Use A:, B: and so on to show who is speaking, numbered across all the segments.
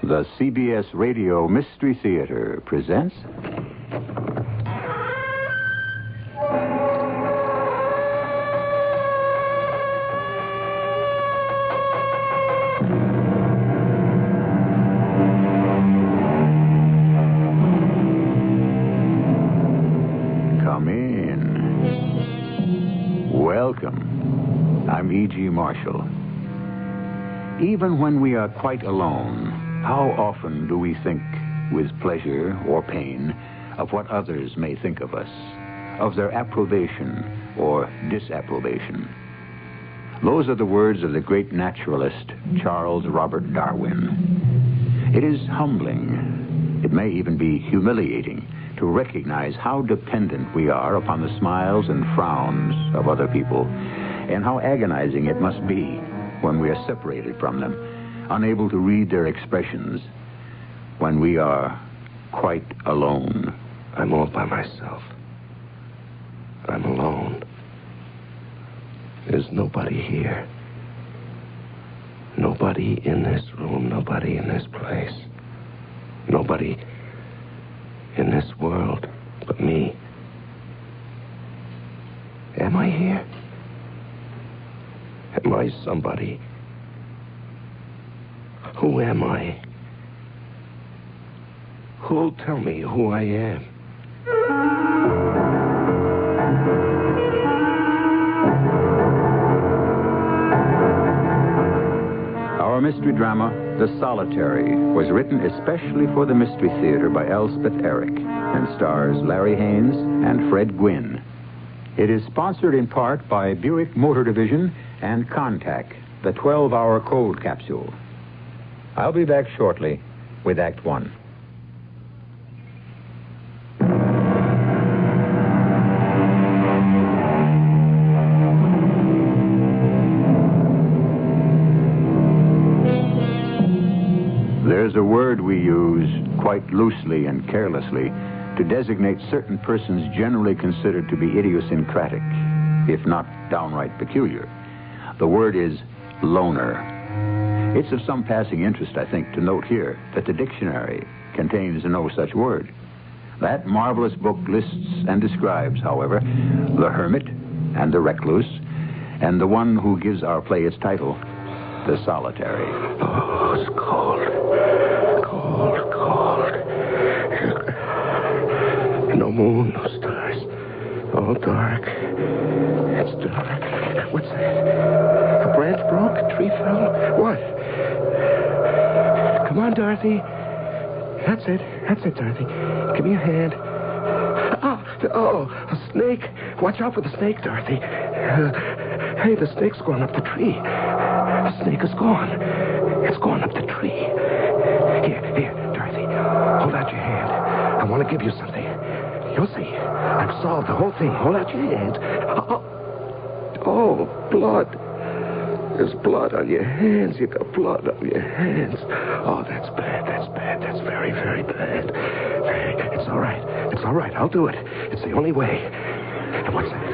A: The CBS Radio Mystery Theater presents... Come in. Welcome. I'm E.G. Marshall. Even when we are quite alone, how often do we think, with pleasure or pain, of what others may think of us, of their approbation or disapprobation? Those are the words of the great naturalist, Charles Robert Darwin. It is humbling, it may even be humiliating, to recognize how dependent we are upon the smiles and frowns of other people, and how agonizing it must be when we are separated from them, unable to read their expressions, when we are quite alone.
B: I'm all by myself. I'm alone. There's nobody here. Nobody in this room, nobody in this place. Nobody in this world but me. Am I here? Am I somebody? Who am I? Who'll tell me who I am?
A: Our mystery drama, The Solitary, was written especially for the Mystery Theater by Elspeth Eric and stars Larry Haynes and Fred Gwynne. It is sponsored in part by Buick Motor Division and Contac, the 12-hour cold capsule. I'll be back shortly with Act One. There's a word we use quite loosely and carelessly to designate certain persons generally considered to be idiosyncratic, if not downright peculiar. The word is loner. It's of some passing interest, I think, to note here that the dictionary contains no such word. That marvelous book lists and describes, however, the hermit and the recluse, and the one who gives our play its title, The Solitary.
B: Oh, it's cold. Cold, cold. No moon, no stars. All dark. It's dark. What's that? A branch broke? A tree fell? What? Come on, Dorothy. That's it, Dorothy. Give me a hand. Oh, a snake. Watch out for the snake, Dorothy. Hey, the snake's gone up the tree. The snake is gone. It's gone up the tree. Here, Dorothy. Hold out your hand. I want to give you something. You'll see. I've solved the whole thing. Hold out your hand. Oh, blood. There's blood on your hands. You got blood on your hands. Oh, that's bad. That's very, very bad. It's all right. I'll do it. It's the only way. And what's that?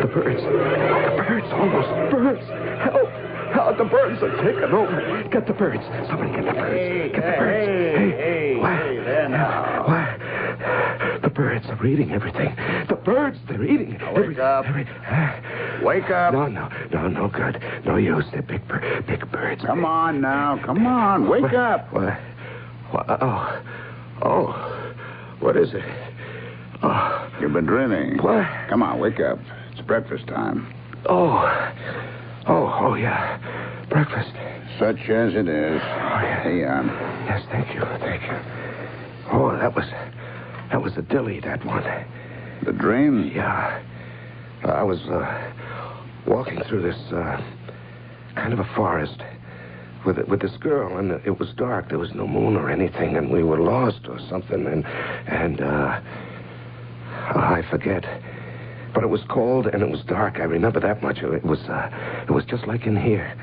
B: The birds. All those birds. Help. The birds are taking over. Get the birds. Somebody get the birds. Get the birds.
C: Hey, there now.
B: Why? The birds are eating everything. The birds, they're eating
C: Wake up. Wake up.
B: No good. No use. They're big birds.
C: Come on now. Come on. Wake up.
B: What? Oh. What is it? Oh.
C: You've been dreaming.
B: What?
C: Come on, wake up. It's breakfast time.
B: Oh, yeah. Breakfast.
C: Such as it is.
B: Oh, yeah.
C: Here.
B: Yes, thank you. Oh, that was a dilly, that one.
C: The dream?
B: Yeah. I was walking through this kind of a forest with this girl, and it was dark. There was no moon or anything, and we were lost or something, and I forget. But it was cold and it was dark. I remember that much. It was just like in here.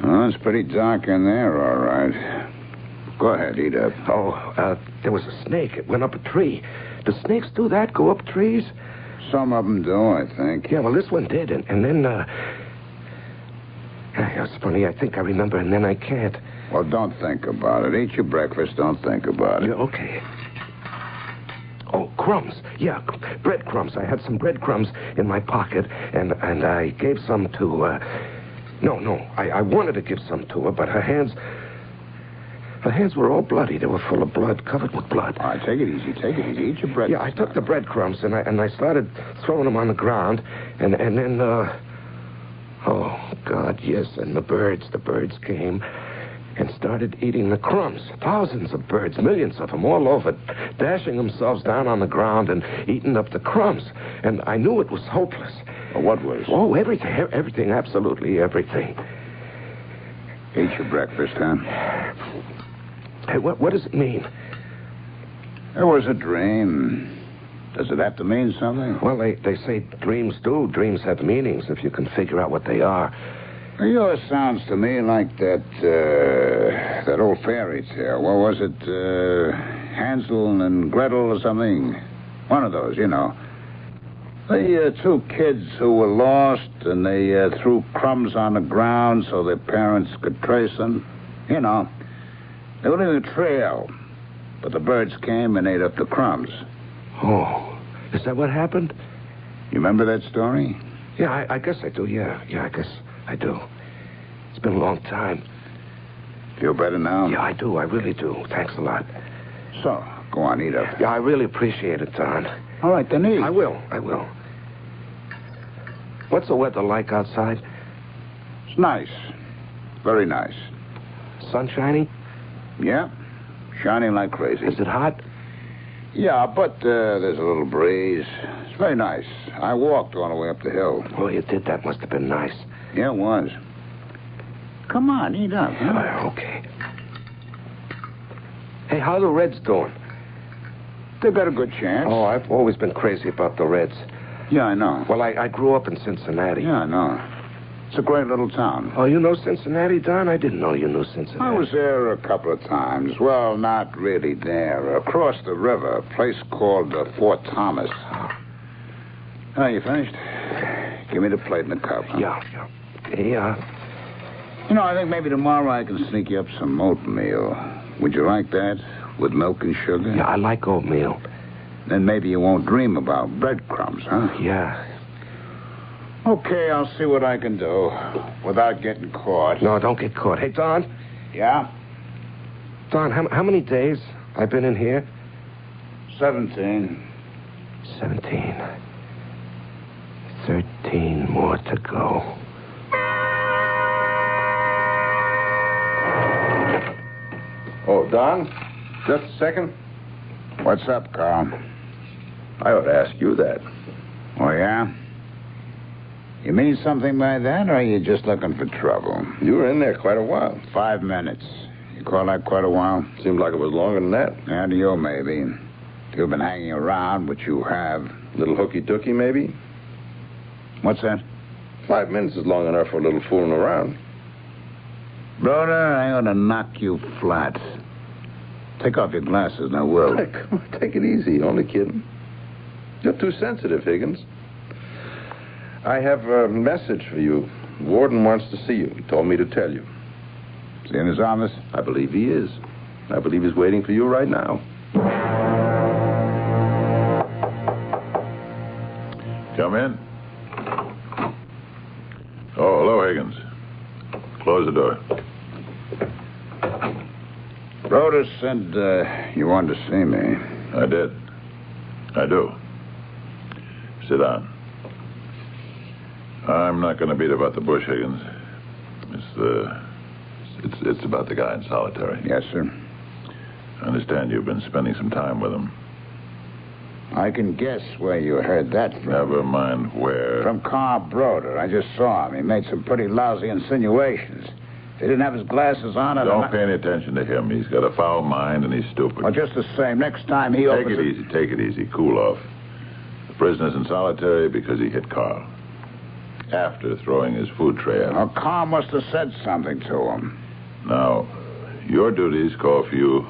C: Oh, it's pretty dark in there, all right. Go ahead, eat up.
B: There was a snake. It went up a tree. Do snakes do that? Go up trees?
C: Some of them do, I think.
B: Yeah, well, this one did, and then, it's funny, I think I remember, and then I can't.
C: Well, don't think about it. Eat your breakfast. Don't think about it.
B: Yeah, okay. Oh, crumbs. Yeah, breadcrumbs. I had some breadcrumbs in my pocket, and I gave some to, I wanted to give some to her, but her hands were all bloody. They were full of blood, covered with blood.
C: All right, take it easy. Take it easy. Eat your breakfast.
B: Yeah, I took the breadcrumbs, and I started throwing them on the ground, and then, oh, God, yes, and the birds came and started eating the crumbs. Thousands of birds, millions of them, all over, dashing themselves down on the ground and eating up the crumbs. And I knew it was hopeless.
C: Well, what was?
B: Oh, everything, absolutely everything.
C: Eat your breakfast, huh?
B: Hey, what does it mean?
C: It was a dream. Does it have to mean something?
B: Well, they say dreams do. Dreams have meanings if you can figure out what they are.
C: Yours sounds to me like that old fairy tale. What was it? Hansel and Gretel or something? One of those, you know. The two kids who were lost and they threw crumbs on the ground so their parents could trace them. You know, they were leaving a trail, but the birds came and ate up the crumbs.
B: Oh, is that what happened?
C: You remember that story?
B: Yeah, I guess I do, yeah. Yeah, I guess I do. It's been a long time.
C: Feel better now?
B: Yeah, I do. I really do. Thanks a lot.
C: So, go on, eat up.
B: Yeah, I really appreciate it, Don.
C: All right, then eat.
B: I will. What's the weather like outside?
C: It's nice. Very nice.
B: Sun shining?
C: Yeah, shining like crazy.
B: Is it hot?
C: Yeah, but there's a little breeze. It's very nice. I walked all the way up the hill.
B: Oh, you did? That must have been nice.
C: Yeah, it was. Come on, eat up. Huh?
B: Okay. Hey, how are the Reds doing?
C: They've got a good chance.
B: Oh, I've always been crazy about the Reds.
C: Yeah, I know.
B: Well, I grew up in Cincinnati.
C: Yeah, I know. It's a great little town.
B: Oh, you know Cincinnati, Don? I didn't know you knew Cincinnati.
C: I was there a couple of times. Well, not really there. Across the river, a place called Fort Thomas. Oh, you finished? Give me the plate and the cup. Huh?
B: Yeah.
C: You know, I think maybe tomorrow I can sneak you up some oatmeal. Would you like that? With milk and sugar?
B: Yeah, I like oatmeal.
C: Then maybe you won't dream about breadcrumbs, huh?
B: Yeah.
C: Okay, I'll see what I can do without getting caught.
B: No, don't get caught. Hey, Don.
C: Yeah?
B: Don, how many days I've been in here?
C: 17.
B: 17. 13 more to go.
D: Oh, Don? Just a second.
C: What's up, Carl?
D: I ought to ask you that.
C: Oh, yeah? You mean something by that, or are you just looking for trouble?
D: You were in there quite a while.
C: 5 minutes. You call that quite a while?
D: Seemed like it was longer than that.
C: Yeah, to you, maybe. You've been hanging around, which you have.
D: Little hooky-dooky, maybe?
C: What's that?
D: 5 minutes is long enough for a little fooling around.
C: Brother, I ought to knock you flat. Take off your glasses, and I will.
D: Hey, come on, take it easy. Only kidding. You're too sensitive, Higgins. I have a message for you. Warden wants to see you. He told me to tell you.
C: Is he in his office?
D: I believe he is. I believe he's waiting for you right now.
E: Come in. Oh, hello, Higgins. Close the door.
C: Rhoda said you wanted to see me.
E: I did. I do. Sit down. I'm not going to beat about the bush, Higgins. It's about the guy in solitary.
C: Yes, sir.
E: I understand you've been spending some time with him.
C: I can guess where you heard that from.
E: Never mind where.
C: From Carl Broder. I just saw him. He made some pretty lousy insinuations. If he didn't have his glasses on...
E: Don't pay any attention to him. He's got a foul mind and he's stupid.
C: Well, just the same. Next time he opens...
E: Take it easy. Cool off. The prisoner's in solitary because he hit Carl. After throwing his food tray at him.
C: Well, Carl must have said something to him.
E: Now, your duties call for you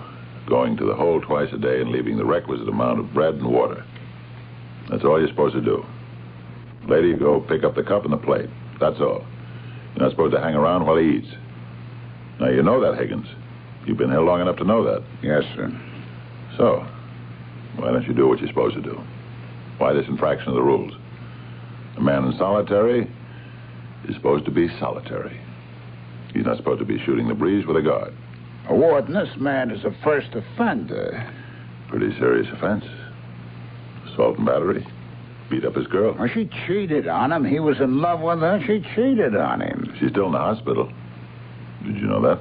E: going to the hole twice a day and leaving the requisite amount of bread and water. That's all you're supposed to do. Later, you go pick up the cup and the plate. That's all. You're not supposed to hang around while he eats. Now, you know that, Higgins. You've been here long enough to know that.
C: Yes, sir.
E: So, why don't you do what you're supposed to do? Why this infraction of the rules? A man in solitary is supposed to be solitary. He's not supposed to be shooting the breeze with a guard.
C: Warden, this man is a first offender.
E: Pretty serious offense. Assault and battery. Beat up his girl.
C: Well, she cheated on him. He was in love with her. She cheated on him.
E: She's still in the hospital. Did you know that?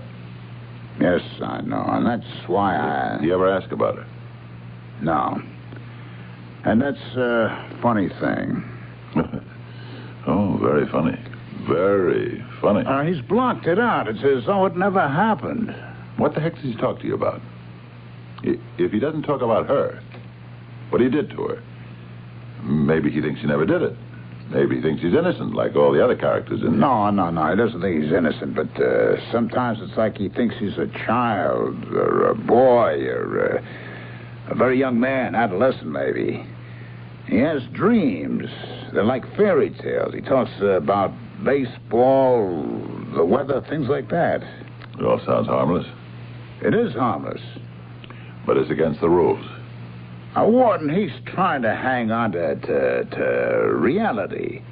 C: Yes, I know. And that's why I...
E: Did you ever ask about her?
C: No. And that's a funny thing.
E: Oh, very funny. Very funny.
C: He's blocked it out. It's as though it never happened.
E: What the heck does he talk to you about? If he doesn't talk about her, what he did to her, maybe he thinks he never did it. Maybe he thinks he's innocent, like all the other characters in...
C: No. He doesn't think he's innocent, but sometimes it's like he thinks he's a child or a boy or a very young man, adolescent maybe. He has dreams. They're like fairy tales. He talks about baseball, the weather, things like that.
E: It all sounds harmless.
C: It is harmless.
E: But it's against the rules.
C: Warden, he's trying to hang on to reality.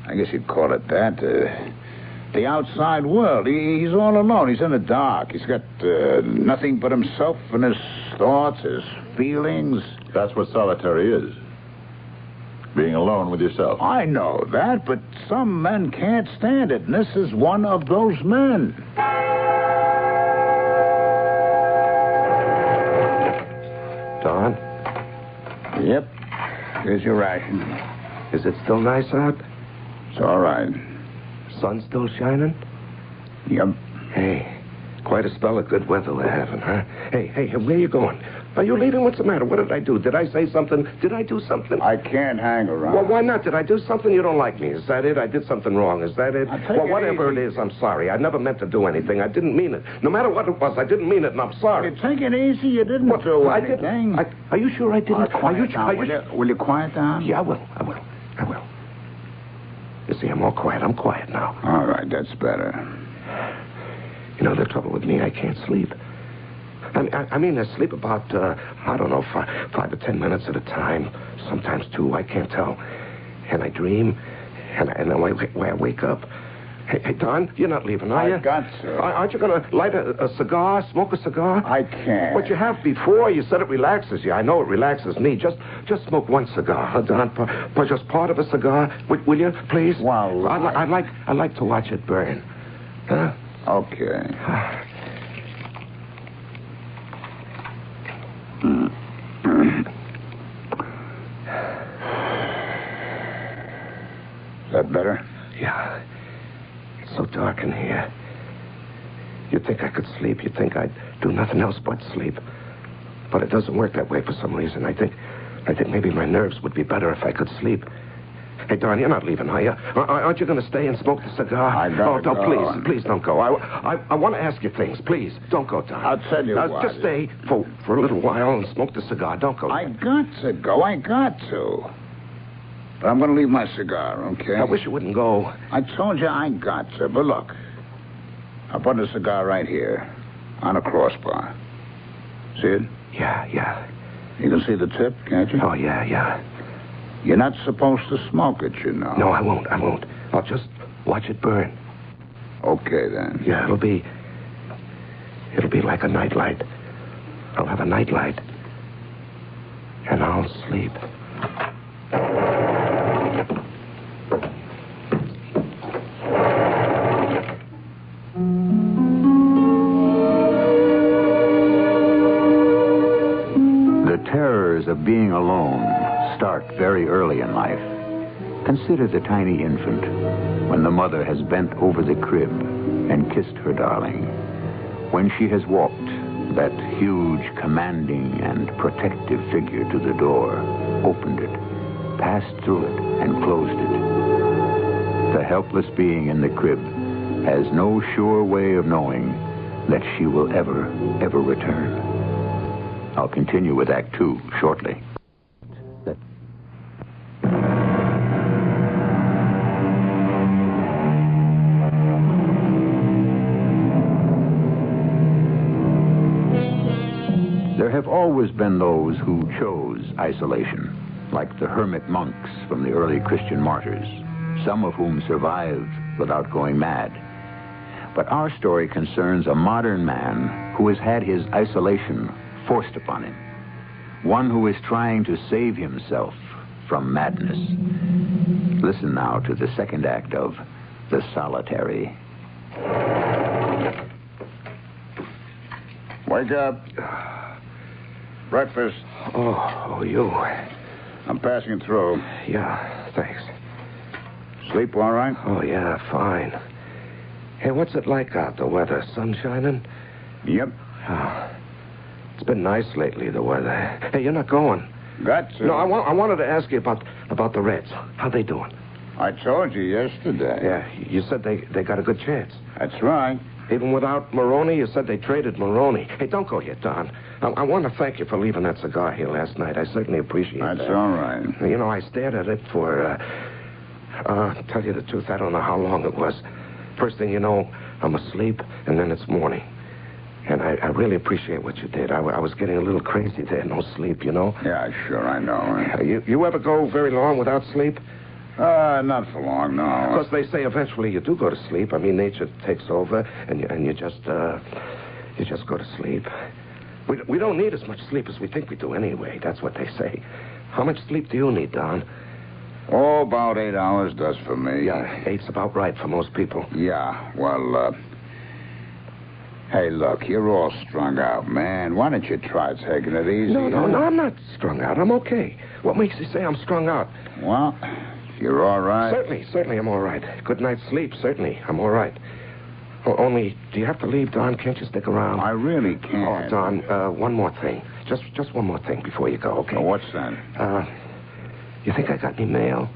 C: I guess you'd call it that. The outside world. He's all alone. He's in the dark. He's got nothing but himself and his thoughts, his feelings.
E: That's what solitary is. Being alone with yourself.
C: I know that, but some men can't stand it, and this is one of those men.
B: Don?
C: Yep. Here's your ration.
B: Is it still nice out?
C: It's all right.
B: Sun still shining?
C: Yep.
B: Hey, quite a spell of good weather we're having, huh? Hey, where you going? Are you leaving? What's the matter? What did I do? Did I say something? Did I do something?
C: I can't hang around.
B: Well, why not? Did I do something you don't like me? Is that it? I did something wrong. Is that it? Well, whatever it is, I'm sorry. I never meant to do anything. I didn't mean it. No matter what it was, I didn't mean it, and I'm sorry.
C: Take it easy. You didn't do anything.
B: Are you sure I didn't?
C: Quiet down. Will you quiet down?
B: Yeah, I will. You see, I'm all quiet. I'm quiet now.
C: All right, that's better.
B: You know, the trouble with me, I can't sleep. I mean, I sleep about, I don't know, 5 or 10 minutes at a time. Sometimes 2, I can't tell. And I dream, and then when I wake up... Hey, Don, you're not leaving, are you?
C: I got to.
B: Aren't you going to light a cigar, smoke a cigar?
C: I can't.
B: What you have before, you said it relaxes you. I know it relaxes me. Just smoke one cigar, huh, Don? Just part of a cigar. Will you, please?
C: Well,
B: I'd like to watch it burn. Huh?
C: Okay. Is that better?
B: Yeah. It's so dark in here. You'd think I could sleep. You'd think I'd do nothing else but sleep. But it doesn't work that way for some reason. I think maybe my nerves would be better if I could sleep. Hey, Don, you're not leaving, are you? Aren't you going to stay and smoke the cigar?
C: I gotta go.
B: Please don't go. I want to ask you things. Please, don't go, Don.
C: I'll tell you what.
B: Just stay for a little while and smoke the cigar. Don't go.
C: I got to go. I got to. But I'm going to leave my cigar, okay?
B: I wish you wouldn't go.
C: I told you I got to. But look, I put a cigar right here on a crossbar. See it?
B: Yeah.
C: You can see the tip, can't you?
B: Oh, yeah.
C: You're not supposed to smoke it, you know.
B: No, I won't. I'll just watch it burn.
C: Okay, then.
B: Yeah, it'll be like a nightlight. I'll have a nightlight. And I'll sleep.
A: The terrors of being alone start very early in life. Consider the tiny infant when the mother has bent over the crib and kissed her darling. When she has walked that huge, commanding, and protective figure to the door, opened it, passed through it, and closed it. The helpless being in the crib has no sure way of knowing that she will ever return. I'll continue with Act 2 shortly. There have always been those who chose isolation, like the hermit monks from the early Christian martyrs, some of whom survived without going mad. But our story concerns a modern man who has had his isolation forced upon him, one who is trying to save himself from madness. Listen now to the second act of The Solitary.
C: Wake up. Breakfast.
B: Oh, you.
C: I'm passing through.
B: Yeah, thanks.
C: Sleep all right?
B: Oh, yeah, fine. Hey, what's it like out, the weather? Sun shining?
C: Yep.
B: Oh, it's been nice lately, the weather. Hey, you're not going.
C: Got to.
B: No, I wanted to ask you about the Reds. How they doing?
C: I told you yesterday.
B: Yeah, you said they got a good chance.
C: That's right.
B: Even without Maroney, you said they traded Maroney. Hey, don't go yet, Don. I want to thank you for leaving that cigar here last night. I certainly appreciate that.
C: That's all right.
B: You know, I stared at it for, tell you the truth, I don't know how long it was. First thing you know, I'm asleep, and then it's morning. And I really appreciate what you did. I was getting a little crazy there, no sleep, you know?
C: Yeah, sure, I know.
B: You ever go very long without sleep?
C: Not for long, no.
B: Of course, they say eventually you do go to sleep. I mean, nature takes over, and you just go to sleep. We don't need as much sleep as we think we do anyway. That's what they say. How much sleep do you need, Don?
C: Oh, about 8 hours does for me.
B: Yeah, 8's about right for most people.
C: Yeah, well, hey, look, you're all strung out, man. Why don't you try taking it easy?
B: No, I'm not strung out. I'm okay. What makes you say I'm strung out?
C: Well, you're all right.
B: Certainly I'm all right. Good night's sleep, certainly. I'm all right. Only, do you have to leave, Don? Can't you stick around?
C: I really can't.
B: Oh, Don, one more thing. Just one more thing before you go, okay?
C: Oh, what's that?
B: You think I got any mail?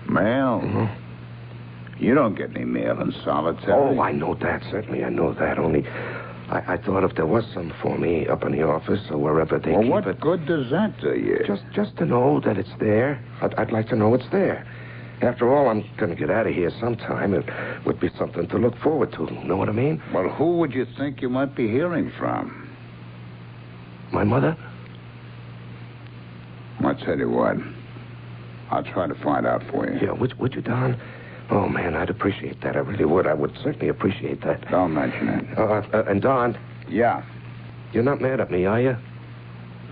C: Mail?
B: Mm-hmm.
C: You don't get any mail in solitary.
B: Oh, I know that. Certainly, I know that. Only, I thought if there was some for me up in the office or wherever they keep it...
C: Well, what good does that do you?
B: Just to know that it's there. I'd like to know it's there. After all, I'm going to get out of here sometime. It would be something to look forward to. Know what I mean?
C: Well, who would you think you might be hearing from?
B: My mother?
C: I'll tell you what. I'll try to find out for you.
B: Yeah, would you, Don? Oh, man, I'd appreciate that. I really would. I would certainly appreciate that.
C: Don't mention it.
B: And Don?
C: Yeah?
B: You're not mad at me, are you?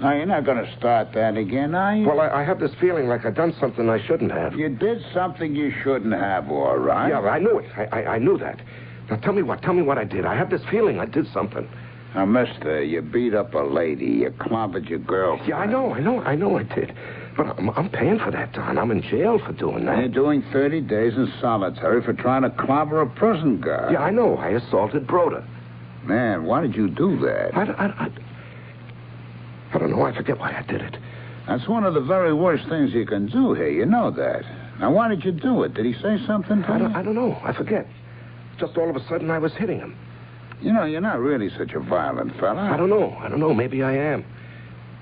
C: No, you're not going to start that again, are you?
B: Well, I have this feeling like I've done something I shouldn't have.
C: You did something you shouldn't have, all right?
B: Yeah, I knew it. I knew that. Now, tell me what I did. I have this feeling I did something.
C: Now, mister, you beat up a lady. You clobbered your girlfriend.
B: Yeah, I know I did. But I'm paying for that, Don. I'm in jail for doing that.
C: You're doing 30 days in solitary for trying to clobber a prison guard.
B: Yeah, I know. I assaulted Broda.
C: Man, why did you do that?
B: I don't know. I forget why I did it.
C: That's one of the very worst things you can do here. You know that. Now, why did you do it? Did he say something to you?
B: I don't know. I forget. Just all of a sudden, I was hitting him.
C: You know, you're not really such a violent fella.
B: I don't know. Maybe I am.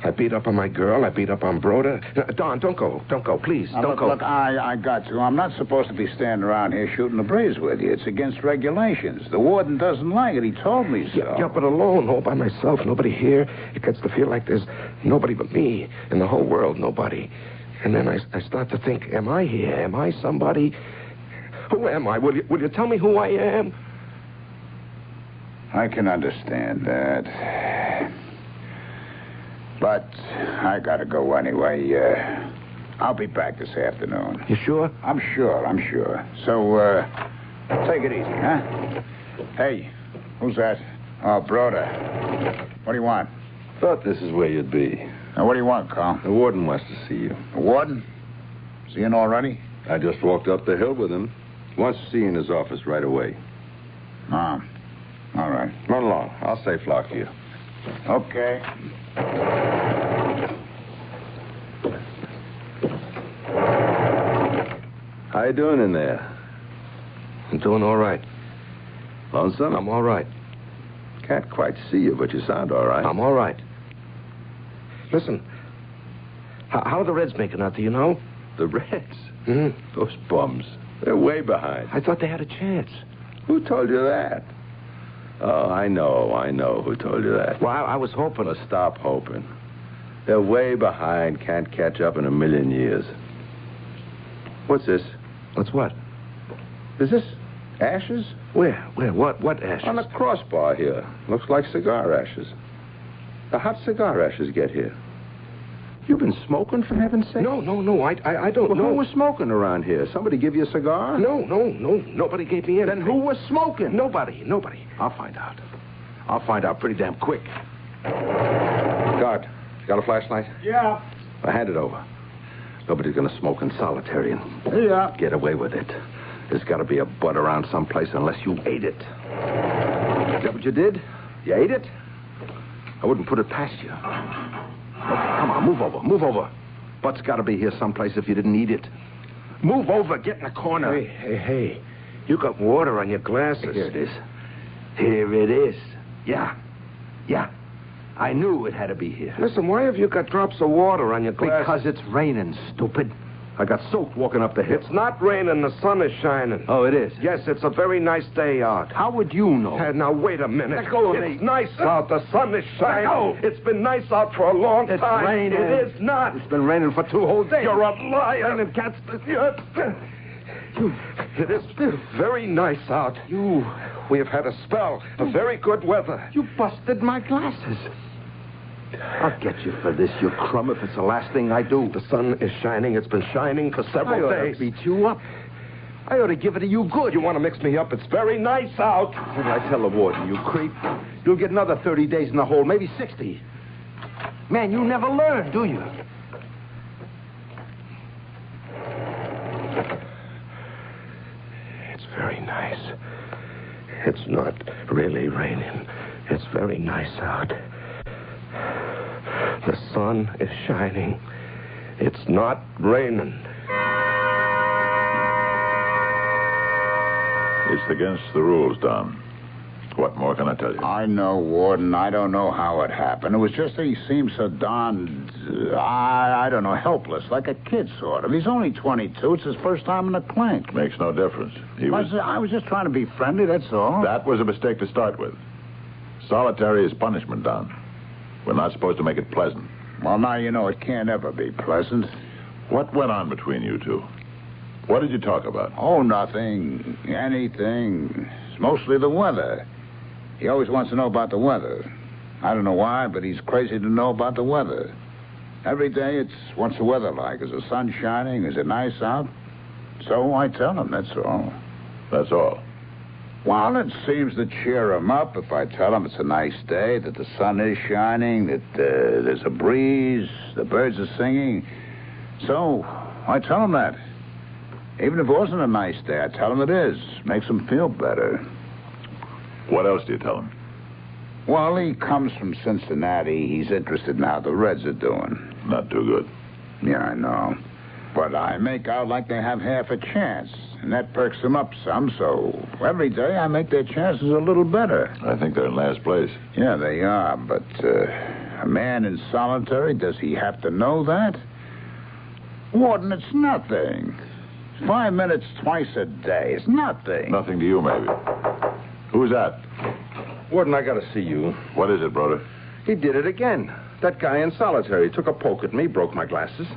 B: I beat up on my girl. I beat up on Broda. Don, don't go. Don't go, please. Don't go.
C: Look, I got you. I'm not supposed to be standing around here shooting the breeze with you. It's against regulations. The warden doesn't like it. He told me so.
B: Yeah, but alone, all by myself, nobody here. It gets to feel like there's nobody but me in the whole world, nobody. And then I start to think, am I here? Am I somebody? Who am I? Will you tell me who I am?
C: I can understand that. But I gotta go anyway. I'll be back this afternoon.
B: You sure?
C: I'm sure. So, take it easy, huh? Hey, who's that? Oh, Broda. What do you want?
D: Thought this is where you'd be.
C: Now, what do you want, Carl?
D: The warden wants to see you.
C: The warden? Is he in already?
D: I just walked up the hill with him. He wants to see you in his office right away.
C: Ah, all right.
D: Run along. I'll say flock for you.
C: Okay.
D: How you doing in there?
B: I'm doing all right.
D: Lonesome?
B: I'm all right.
D: Can't quite see you, but you sound all right.
B: I'm all right. Listen, how are the Reds making out, do you know?
D: The Reds?
B: Mm-hmm.
D: Those bums. They're way behind.
B: I thought they had a chance.
D: Who told you that? Oh, I know who told you that.
B: Well, I was hoping
D: Well, stop hoping. They're way behind, can't catch up in a million years. What's this?
B: What's what?
D: Is this ashes?
B: Where? What ashes?
D: On the crossbar here. Looks like cigar ashes. Now, how'd cigar ashes get here? You've been smoking, for heaven's sake?
B: No, I don't know.
D: Who was smoking around here? Somebody give you a cigar?
B: No, nobody gave me anything.
D: Then who was smoking?
B: Nobody.
D: I'll find out pretty damn quick. Guard, you got a flashlight?
C: Yeah.
D: Well, hand it over. Nobody's going to smoke in solitary and
C: Yeah.
D: get away with it. There's got to be a butt around someplace unless you ate it. Is that what you did? You ate it? I wouldn't put it past you. Okay, come on, move over. Butt's got to be here someplace if you didn't eat it. Move over, get in the corner.
B: Hey. You got water on your glasses.
D: Here it is. Yeah. I knew it had to be here.
B: Listen, why have you got drops of water on your glasses?
D: Because it's raining, stupid. I got soaked walking up the hill.
B: It's not raining. The sun is shining.
D: Oh, it is?
B: Yes, it's a very nice day out.
D: How would you know?
B: Now, wait a minute.
D: Let go of
B: It's
D: me.
B: nice out. The sun is shining.
D: go.
B: It's been nice out for a long
D: It's
B: time.
D: raining.
B: It is not.
D: It's been raining for 2 whole days.
B: You're a liar. It is very nice out. We have had a spell of very good weather.
D: You busted my glasses. I'll get you for this, you crumb, if it's the last thing I do.
B: The sun is shining. It's been shining for
D: I
B: several
D: ought
B: days.
D: to beat you up. I ought to give it to you good.
B: You want to mix me up? It's very nice out.
D: What did I tell the warden, you creep? You'll get another 30 days in the hole, maybe 60. Man, you never learn, do you?
B: It's very nice. It's not really raining. It's very nice out. The sun is shining. It's not raining.
E: It's against the rules, Don. What more can I tell you?
C: I know, Warden. I don't know how it happened. It was just that he seemed so darned, I don't know, helpless, like a kid, sort of. He's only 22. It's his first time in the clink.
E: Makes no difference.
C: I was just trying to be friendly, that's all.
E: That was a mistake to start with. Solitary is punishment, Don. We're not supposed to make it pleasant.
C: Well, now you know it can't ever be pleasant.
E: What went on between you two? What did you talk about?
C: Oh, nothing. Anything. It's mostly the weather. He always wants to know about the weather. I don't know why, but he's crazy to know about the weather. Every day it's, what's the weather like? Is the sun shining? Is it nice out? So I tell him, that's all.
E: That's all.
C: Well, it seems to cheer him up if I tell him it's a nice day, that the sun is shining, that there's a breeze, the birds are singing. So I tell him that. Even if it wasn't a nice day, I tell him it is. Makes him feel better.
E: What else do you tell him?
C: Well, he comes from Cincinnati. He's interested in how the Reds are doing.
E: Not too good.
C: Yeah, I know. But I make out like they have half a chance. And that perks them up some, so every day I make their chances a little better.
E: I think they're in last place.
C: Yeah, they are, but a man in solitary, does he have to know that? Warden, it's nothing. 5 minutes twice a day. It's nothing.
E: Nothing to you, maybe. Who's that?
D: Warden, I got to see you.
E: What is it, brother?
D: He did it again. That guy in solitary took a poke at me, broke my glasses.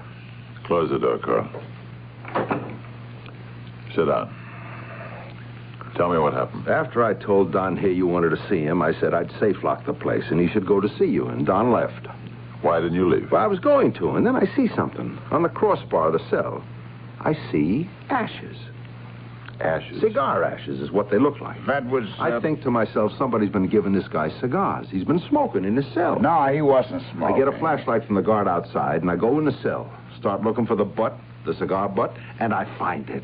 E: Close the door, Carl. Sit down. Tell me what happened.
D: After I told Don here you wanted to see him, I said I'd safe lock the place and he should go to see you, and Don left.
E: Why didn't you leave?
D: Well, I was going to, and then I see something. On the crossbar of the cell, I see ashes.
E: Ashes?
D: Cigar ashes is what they look like.
C: That was...
D: I think to myself, somebody's been giving this guy cigars. He's been smoking in his cell.
C: No, he wasn't smoking.
D: I get a flashlight from the guard outside, and I go in the cell, start looking for the butt, the cigar butt, and I find it.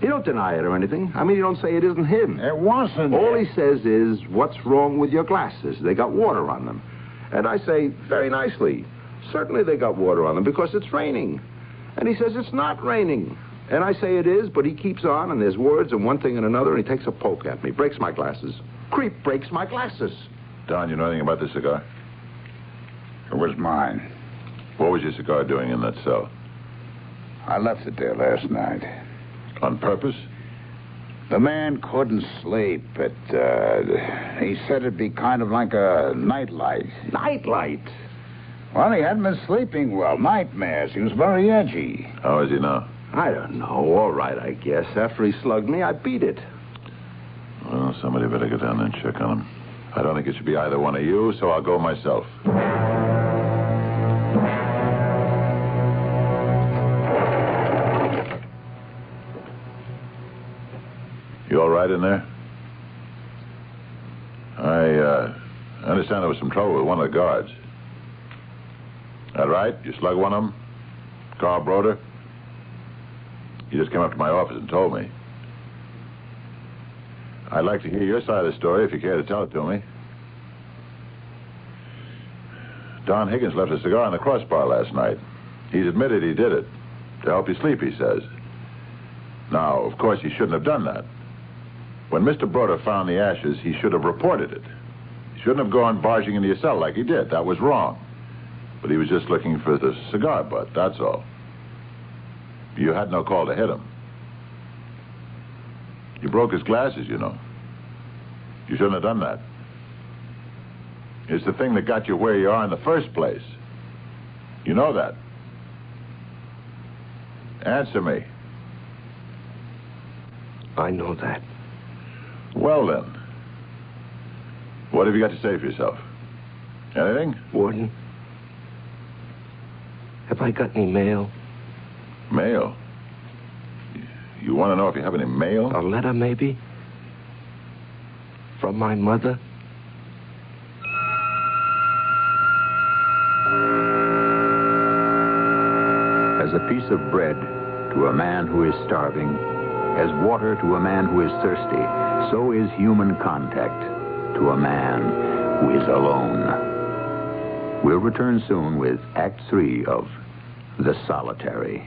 D: He don't deny it or anything. I mean, he don't say it isn't him.
C: It wasn't.
D: All he says is, what's wrong with your glasses? They got water on them. And I say, very nicely, certainly they got water on them because it's raining. And he says, it's not raining. And I say it is, but he keeps on, and there's words and one thing and another, and he takes a poke at me, breaks my glasses. Creep breaks my glasses.
E: Don, you know anything about this cigar?
C: It was mine.
E: What was your cigar doing in that cell?
C: I left it there last night.
E: On purpose?
C: The man couldn't sleep. He said it'd be kind of like a nightlight.
D: Nightlight?
C: Well, he hadn't been sleeping well. Nightmares. He was very edgy.
E: How is he now?
D: I don't know. All right, I guess. After he slugged me, I beat it.
E: Well, somebody better go down there and check on him. I don't think it should be either one of you, so I'll go myself. You all right in there? I understand there was some trouble with one of the guards. That right? You slugged one of them? Carl Broder? He just came up to my office and told me. I'd like to hear your side of the story if you care to tell it to me. Don Higgins left a cigar on the crossbar last night. He's admitted he did it. To help you sleep, he says. Now, of course, he shouldn't have done that. When Mr. Broder found the ashes, he should have reported it. He shouldn't have gone barging into your cell like he did. That was wrong. But he was just looking for the cigar butt, that's all. You had no call to hit him. You broke his glasses, you know. You shouldn't have done that. It's the thing that got you where you are in the first place. You know that. Answer me.
B: I know that.
E: Well, then. What have you got to say for yourself? Anything?
B: Warden, have I got any mail?
E: Mail? You want to know if you have any mail?
B: A letter, maybe? From my mother?
A: As a piece of bread to a man who is starving, as water to a man who is thirsty, so is human contact to a man who is alone. We'll return soon with Act 3 of The Solitary.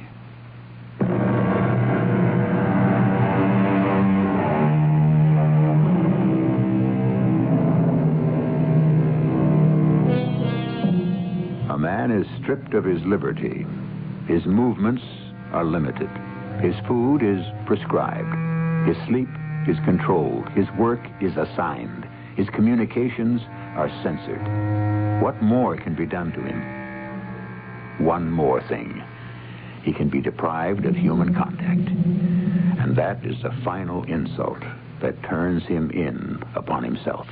A: A man is stripped of his liberty. His movements are limited. His food is prescribed. His sleep is controlled. His work is assigned. His communications are censored. What more can be done to him? One more thing. He can be deprived of human contact. And that is the final insult that turns him in upon himself.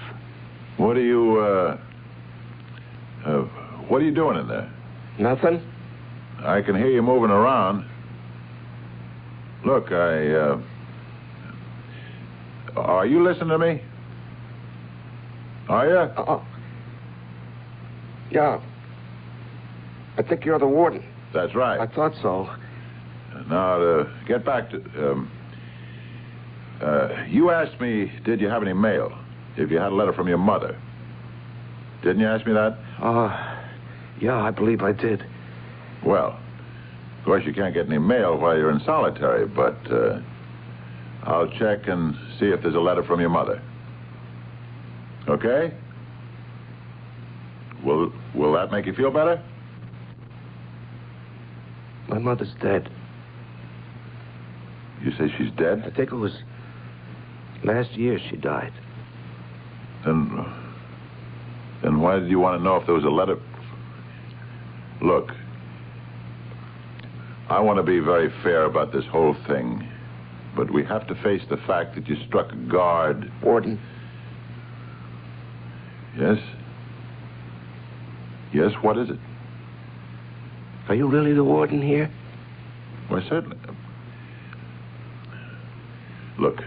E: What are you doing in there?
B: Nothing?
E: I can hear you moving around. Look, are you listening to me? Are you?
B: Yeah. I think you're the warden.
E: That's right.
B: I thought so.
E: Now, to get back to... you asked me, did you have any mail? If you had a letter from your mother. Didn't you ask me that?
B: Yeah, I believe I did.
E: Well, of course you can't get any mail while you're in solitary, but I'll check and see if there's a letter from your mother. Okay? Will that make you feel better?
B: My mother's dead.
E: You say she's dead?
B: I think it was last year she died.
E: Then why did you want to know if there was a letter? Look, I want to be very fair about this whole thing, but we have to face the fact that you struck a guard.
B: Warden.
E: Yes? Yes, what is it?
B: Are you really the warden here?
E: Why, certainly. Look,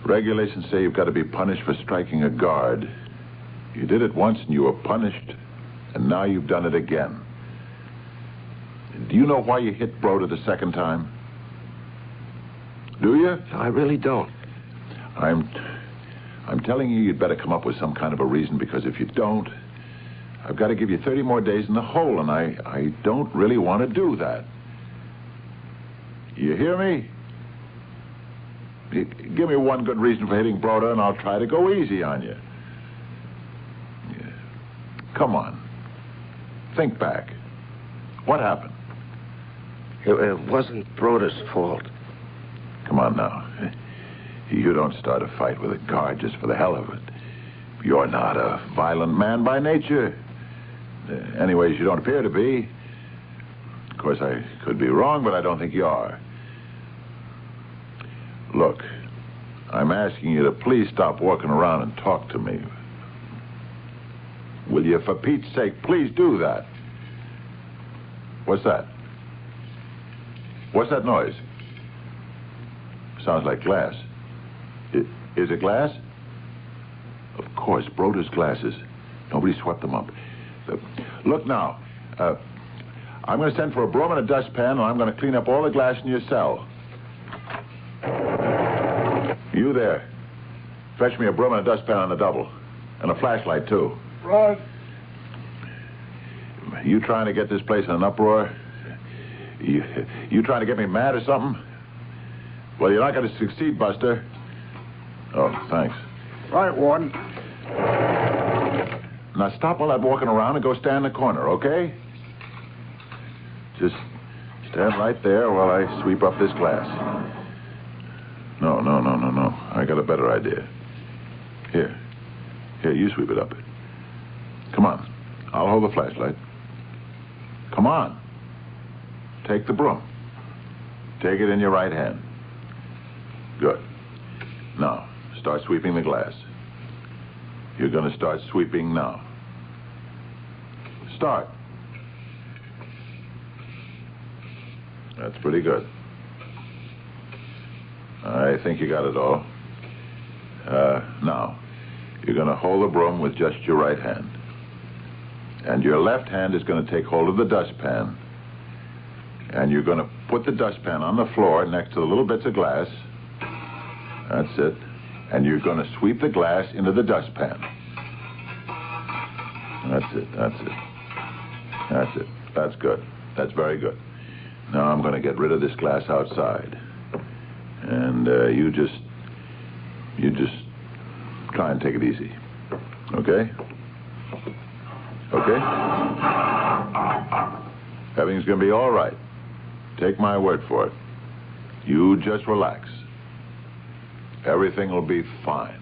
E: regulations say you've got to be punished for striking a guard. You did it once and you were punished, and now you've done it again. Do you know why you hit Broder the second time? Do you?
B: I really don't.
E: I'm telling you, you'd better come up with some kind of a reason, because if you don't, I've got to give you 30 more days in the hole, and I don't really want to do that. You hear me? Give me one good reason for hitting Broder, and I'll try to go easy on you. Come on. Think back. What happened?
B: It wasn't Broder's fault.
E: Come on now. You don't start a fight with a guard just for the hell of it. You're not a violent man by nature. Anyways, you don't appear to be. Of course, I could be wrong, but I don't think you are. Look, I'm asking you to please stop walking around and talk to me. Will you, for Pete's sake, please do that? What's that? What's that noise? Sounds like glass. Is it glass? Of course, Broder's glasses. Nobody swept them up. Look now. I'm going to send for a broom and a dustpan, and I'm going to clean up all the glass in your cell. You there. Fetch me a broom and a dustpan on the double. And a flashlight, too.
C: Right.
E: You trying to get this place in an uproar? You trying to get me mad or something? Well, you're not going to succeed, Buster. Oh, thanks.
C: Right, Warden.
E: Now stop all that walking around and go stand in the corner, okay? Just stand right there while I sweep up this glass. No. I got a better idea. Here, you sweep it up. Come on. I'll hold the flashlight. Come on. Take the broom. Take it in your right hand. Good. Now, start sweeping the glass. You're going to start sweeping now. Start. That's pretty good. I think you got it all. Now, you're going to hold the broom with just your right hand. And your left hand is going to take hold of the dustpan. And you're going to put the dustpan on the floor next to the little bits of glass. That's it. And you're going to sweep the glass into the dustpan. That's it. That's good. That's very good. Now I'm going to get rid of this glass outside. And you just try and take it easy. Okay? Okay? Everything's going to be all right. Take my word for it. You just relax. Everything will be fine.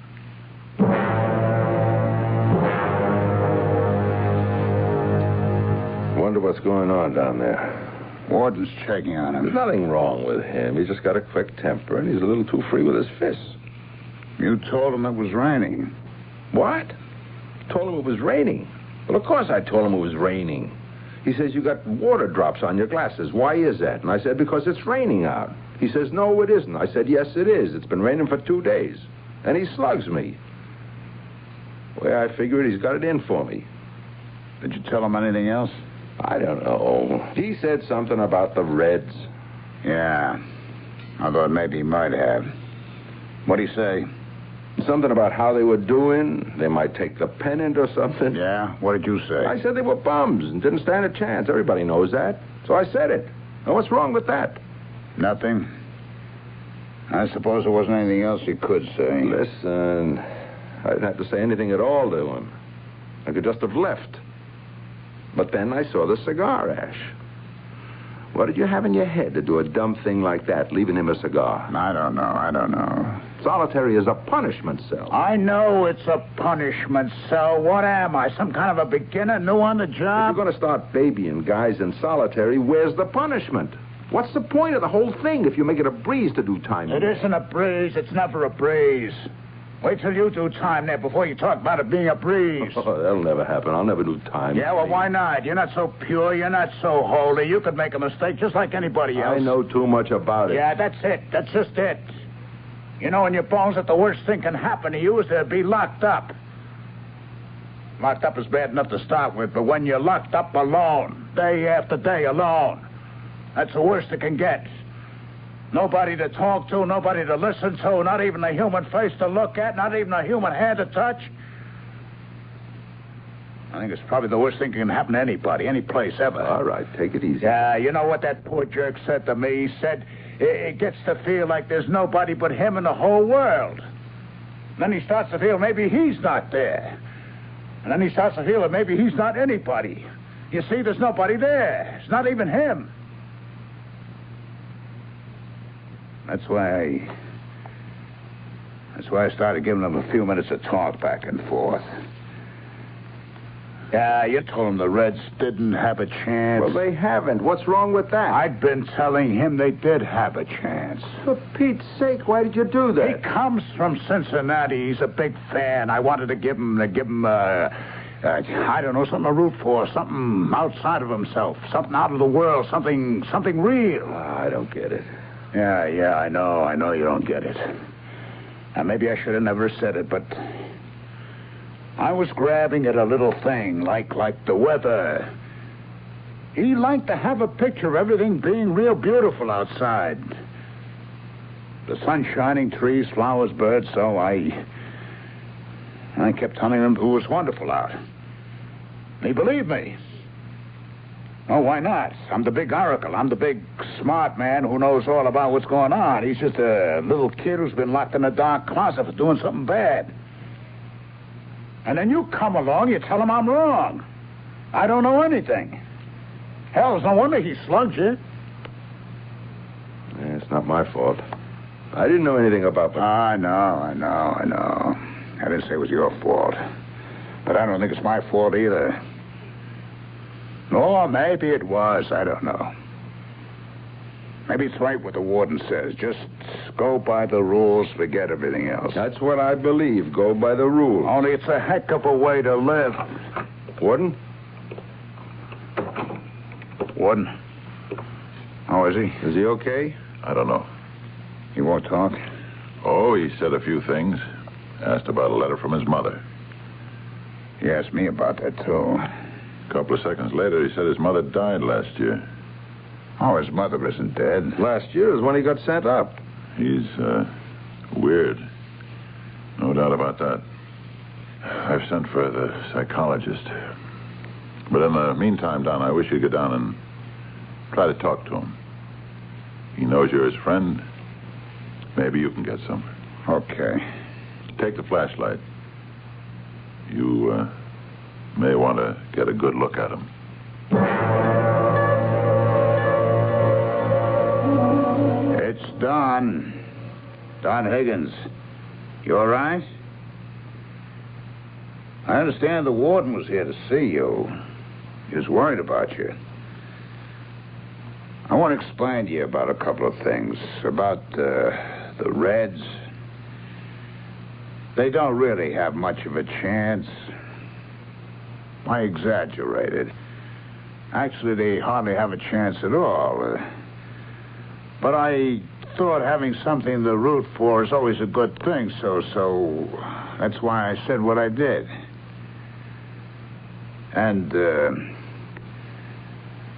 D: Wonder what's going on down there.
C: Warden's checking on him.
D: There's nothing wrong with him. He's just got a quick temper, and he's a little too free with his fists.
C: You told him it was raining.
D: What? Told him it was raining. Well, of course I told him it was raining. He says, you got water drops on your glasses. Why is that? And I said, because it's raining out. He says, no, it isn't. I said, yes, it is. It's been raining for 2 days. And he slugs me. Well, I figured he's got it in for me.
C: Did you tell him anything else?
D: I don't know. He said something about the Reds.
C: Yeah. I thought maybe he might have. What'd he say?
D: Something about how they were doing. They might take the pennant or something.
C: Yeah? What did you say?
D: I said they were bums and didn't stand a chance. Everybody knows that. So I said it. Now, what's wrong with that?
C: Nothing. I suppose there wasn't anything else you could say.
D: Listen, I didn't have to say anything at all to him. I could just have left. But then I saw the cigar ash. What did you have in your head to do a dumb thing like that, leaving him a cigar?
C: I don't know.
D: Solitary is a punishment cell.
F: I know it's a punishment cell. What am I, some kind of a beginner, new on the
D: If
F: job?
D: you're going to start babying guys in solitary, where's the punishment? What's the point of the whole thing if you make it a breeze to do time?
F: It isn't a breeze. It's never a breeze. Wait till you do time there before you talk about it being a breeze.
D: Oh, that'll never happen. I'll never do time.
F: Yeah, well, why not? You're not so pure. You're not so holy. You could make a mistake just like anybody else.
D: I know too much about it.
F: Yeah, that's it. That's just it. You know in your bones that the worst thing can happen to you is to be locked up. Locked up is bad enough to start with, but when you're locked up alone, day after day alone, that's the worst it can get. Nobody to talk to, nobody to listen to, not even a human face to look at, not even a human hand to touch. I think it's probably the worst thing that can happen to anybody, any place, ever.
D: All right, take it easy.
F: Yeah, you know what that poor jerk said to me? He said it gets to feel like there's nobody but him in the whole world. Then he starts to feel maybe he's not there. And then he starts to feel that maybe he's not anybody. You see, there's nobody there. It's not even him. That's why
C: That's why I started giving them a few minutes of talk back and forth. Yeah, you told him the Reds didn't have a chance.
D: Well, they haven't. What's wrong with that?
C: I've been telling him they did have a chance.
D: For Pete's sake, why did you do that?
C: He comes from Cincinnati. He's a big fan. I wanted to give him, I don't know, something to root for, something outside of himself, something out of the world, something real.
D: I don't get it.
C: Yeah, I know you don't get it. Now, maybe I should have never said it, but I was grabbing at a little thing, like the weather. He liked to have a picture of everything being real beautiful outside. The sun shining, trees, flowers, birds, so I kept telling him it was wonderful out. He believed me. Oh, why not? I'm the big oracle. I'm the big smart man who knows all about what's going on. He's just a little kid who's been locked in a dark closet for doing something bad. And then you come along, you tell him I'm wrong. I don't know anything. Hell, it's no wonder he slugged you.
D: Yeah, it's not my fault. I didn't know anything about that.
C: I know. I didn't say it was your fault. But I don't think it's my fault either. Or maybe it was. I don't know. Maybe it's right what the warden says. Just go by the rules, forget everything else.
D: That's what I believe. Go by the rules.
C: Only it's a heck of a way to live.
D: Warden?
C: Warden? How is he?
D: Is he okay?
E: I don't know.
C: He won't talk?
E: Oh, he said a few things. Asked about a letter from his mother.
C: He asked me about that, too.
E: A couple of seconds later, he said his mother died last year.
C: Oh, his mother isn't dead.
D: Last year is when he got sent up.
E: He's, weird. No doubt about that. I've sent for the psychologist. But in the meantime, Don, I wish you'd go down and try to talk to him. He knows you're his friend. Maybe you can get some.
C: Okay.
E: Take the flashlight. You, may want to get a good look at him.
C: It's Don. Don Higgins. You all right? I understand the warden was here to see you. He was worried about you. I want to explain to you about a couple of things. About the Reds. They don't really have much of a chance. I exaggerated. Actually, they hardly have a chance at all. But I thought having something to root for is always a good thing, so that's why I said what I did. And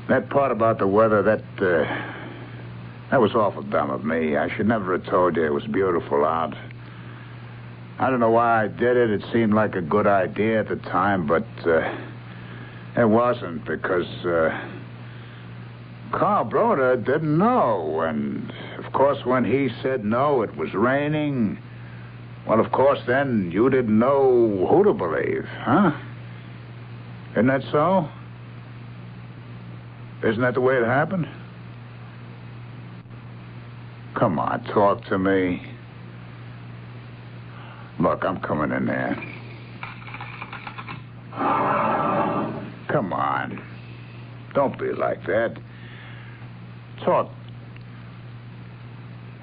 C: that part about the weather, that was awful dumb of me. I should never have told you it was beautiful out. I don't know why I did it. It seemed like a good idea at the time, but it wasn't because Carl Broder didn't know. And, of course, when he said no, it was raining. Well, of course, then you didn't know who to believe, huh? Isn't that so? Isn't that the way it happened? Come on, talk to me. Look, I'm coming in there. Come on. Don't be like that. Talk.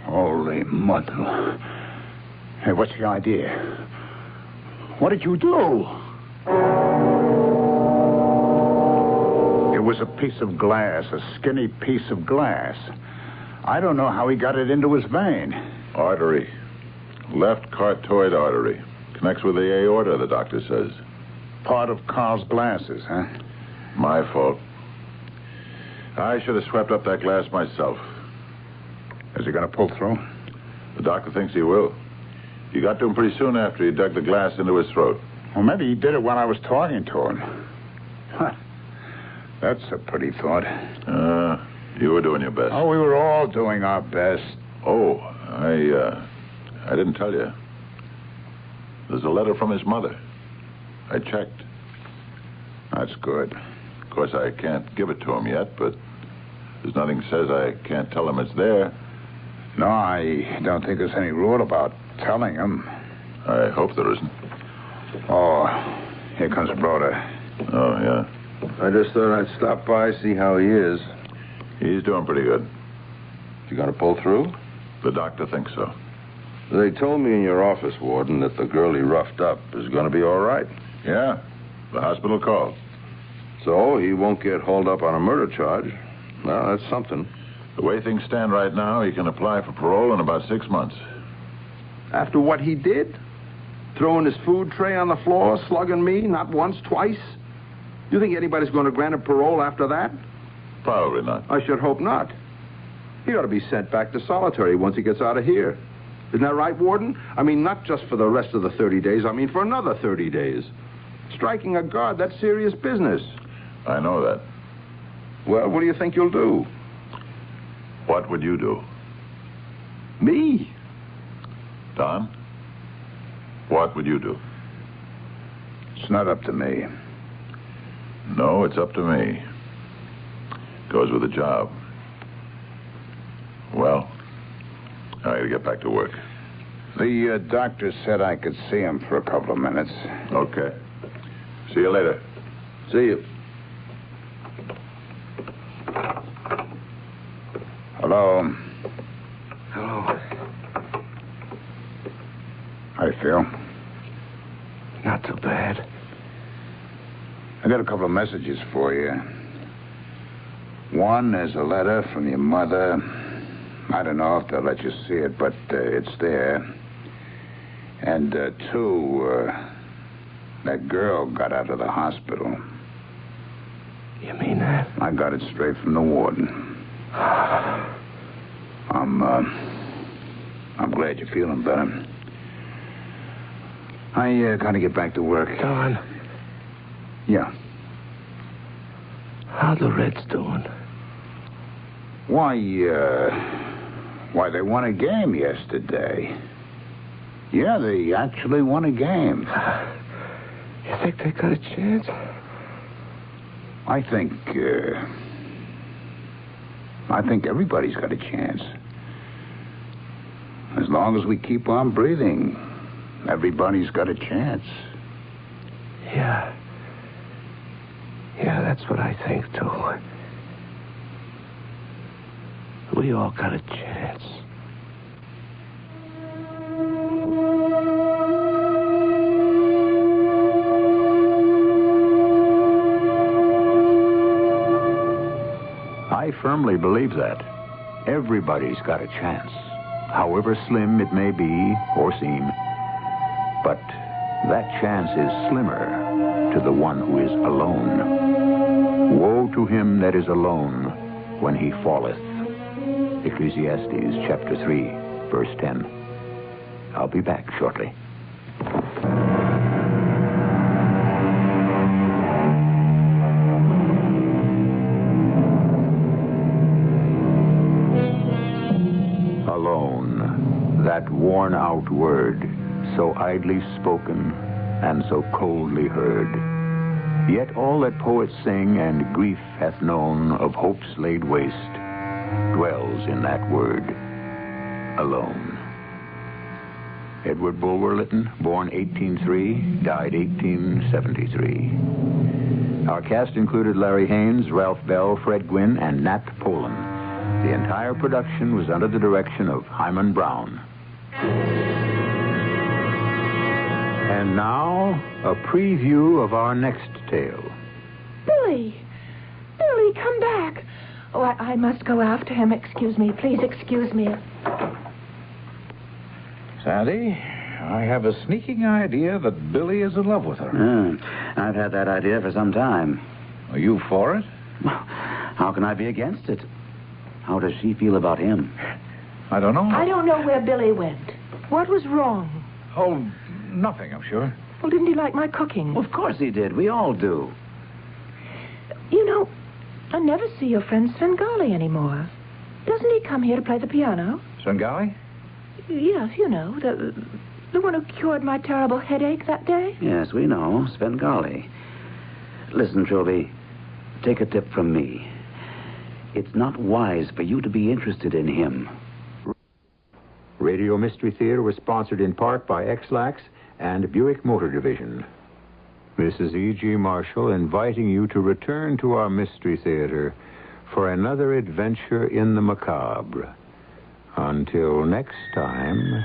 C: Holy mother. Hey, what's the idea? What did you do? It was a piece of glass, a skinny piece of glass. I don't know how he got it into his vein.
E: Artery. Left carotid artery. Connects with the aorta, the doctor says.
C: Part of Carl's glasses, huh?
E: My fault. I should have swept up that glass myself.
C: Is he going to pull through?
E: The doctor thinks he will. You got to him pretty soon after he dug the glass into his throat.
C: Well, maybe he did it when I was talking to him. Huh. That's a pretty thought.
E: You were doing your best.
C: Oh, we were all doing our best.
E: Oh, I didn't tell you. There's a letter from his mother. I checked.
C: That's good.
E: Of course, I can't give it to him yet, but there's nothing says I can't tell him it's there.
C: No, I don't think there's any rule about telling him.
E: I hope there isn't.
C: Oh, here comes Broder.
E: Oh, yeah.
D: I just thought I'd stop by, see how he is.
E: He's doing pretty good.
D: You gonna pull through?
E: The doctor thinks so.
D: They told me in your office, Warden, that the girl he roughed up is gonna be all right.
E: Yeah. The hospital called.
D: So he won't get hauled up on a murder charge. Well, that's something.
E: The way things stand right now, he can apply for parole in about 6 months.
D: After what he did? Throwing his food tray on the floor, slugging me, not once, twice? You think anybody's going to grant him parole after that?
E: Probably not.
D: I should hope not. He ought to be sent back to solitary once he gets out of here. Isn't that right, Warden? I mean, not just for the rest of the 30 days. I mean, for another 30 days. Striking a guard, that's serious business.
E: I know that.
D: Well, what do you think you'll do?
E: What would you do?
D: Me?
E: Don? What would you do?
C: It's not up to me.
E: No, it's up to me. Goes with the job. Well, I gotta get back to work.
C: The doctor said I could see him for a couple of minutes.
E: Okay. See you later.
D: See you.
C: Hello.
B: Hello.
C: How you feel?
B: Not too bad.
C: I got a couple of messages for you. One is a letter from your mother. I don't know if they'll let you see it, but it's there. And two, that girl got out of the hospital.
B: You mean that?
C: I got it straight from the warden. I'm glad you're feeling better. I gotta get back to work.
B: Don,
C: Yeah.
B: how the Reds doing?
C: Why, they won a game yesterday. Yeah, they actually won a game.
B: You think they got a chance?
C: I think everybody's got a chance. As long as we keep on breathing, everybody's got a chance.
B: Yeah. Yeah, that's what I think, too. We all got a chance.
A: I firmly believe that. Everybody's got a chance, however slim it may be or seem. But that chance is slimmer to the one who is alone. Woe to him that is alone when he falleth. Ecclesiastes chapter 3, verse 10. I'll be back shortly. Alone, that worn-out word, so idly spoken and so coldly heard. Yet all that poets sing and grief hath known of hopes laid waste dwells in that word, alone. Edward Bulwer Lytton, born 1803, died 1873. Our cast included Larry Haynes, Ralph Bell, Fred Gwynn, and Nat Polen. The entire production was under the direction of Hyman Brown. And now, a preview of our next tale.
G: Billy! Billy, come back. Oh, I must go after him. Excuse me. Please excuse me.
F: Sandy, I have a sneaking idea that Billy is in love with her.
H: I've had that idea for some time.
F: Are you for it?
H: How can I be against it? How does she feel about him?
F: I don't know.
G: I don't know where Billy went. What was wrong?
F: Oh, nothing, I'm sure.
G: Well, didn't he like my cooking?
H: Of course he did. We all do.
G: You know, I never see your friend Svengali anymore. Doesn't he come here to play the piano?
F: Svengali?
G: Yes, you know, the one who cured my terrible headache that day.
H: Yes, we know. Svengali. Listen, Trilby, take a tip from me. It's not wise for you to be interested in him.
A: Radio Mystery Theater was sponsored in part by X-Lax and Buick Motor Division. This is E.G. Marshall inviting you to return to our Mystery Theater for another adventure in the macabre. Until next time,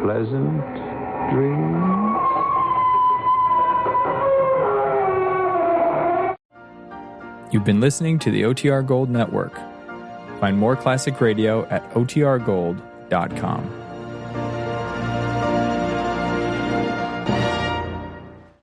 A: pleasant dreams.
I: You've been listening to the OTR Gold Network. Find more classic radio at otrgold.com.